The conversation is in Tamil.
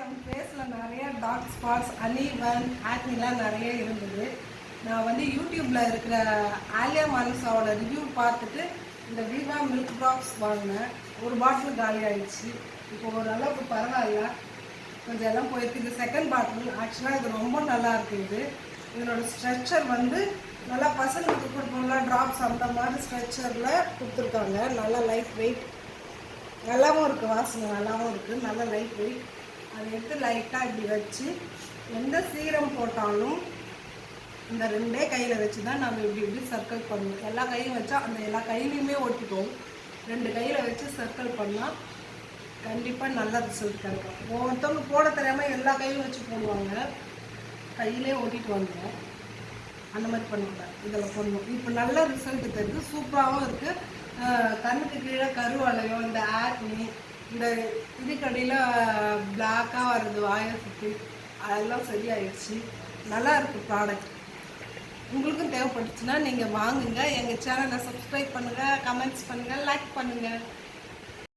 என் ஃபேஸில் நிறைய டார்க் ஸ்பாட்ஸ் அனீவன் ஆக்னிலாம் நிறைய இருந்தது. நான் வந்து யூடியூப்பில் இருக்கிற ஆலியா மானசாவோட ரிவ்யூ பார்த்துட்டு இந்த விவா மில்க் ட்ராப்ஸ் வாங்கினேன். ஒரு பாட்டில் காலி ஆகிடுச்சு. இப்போ ஓரளவுக்கு பரவாயில்ல, கொஞ்சம் எல்லாம் போயிருக்கு. இது செகண்ட் பாட்டில். ஆக்சுவலாக இது ரொம்ப நல்லா இருக்குது. இதனோட ஸ்ட்ரெச்சர் வந்து நல்லா பசங்களுக்கு கொடுப்போம்ல ட்ராப்ஸ் அந்த மாதிரி ஸ்ட்ரெச்சரில் கொடுத்துருக்காங்க. நல்லா லைட் வெயிட், நல்லாவும் இருக்குது, வாசனை நல்லாவும் இருக்குது, நல்லா லைட் வெயிட். அதை எடுத்து லைட்டாக இப்படி வச்சு எந்த சீரம் போட்டாலும் இந்த ரெண்டே கையில் வச்சு தான் நம்ம இப்படி சர்க்கிள் பண்ணணும். எல்லா கையும் வச்சா அந்த எல்லா கையிலையுமே ஒட்டிக்கும். ரெண்டு கையில் வச்சு சர்க்கிள் பண்ணால் கண்டிப்பாக நல்ல ரிசல்ட் கிடைக்கும். ஒவ்வொருத்தவங்க போட தெரியாமல் எல்லா கையும் வச்சு போடுவாங்க, கையிலே ஓட்டிட்டு வந்துடும். அந்த மாதிரி பண்ணக்கூடாது, இதில் பண்ணணும். இப்போ நல்ல ரிசல்ட் தெரியுது, சூப்பராகவும் இருக்குது. கண்ணுக்கு கீழே கருவளையம், இந்த ஆக்னி, இந்த இதுக்கடியில் பிளாக்காக வருது வாயை சுற்றி, அதெல்லாம் சரியாயிடுச்சு. நல்லா இருக்குது ப்ராடக்ட். உங்களுக்கும் தேவைப்பட்டுச்சுன்னா நீங்கள் வாங்குங்க. எங்கள் சேனலை சப்ஸ்கிரைப் பண்ணுங்கள், கமெண்ட்ஸ் பண்ணுங்கள், லைக் பண்ணுங்கள்.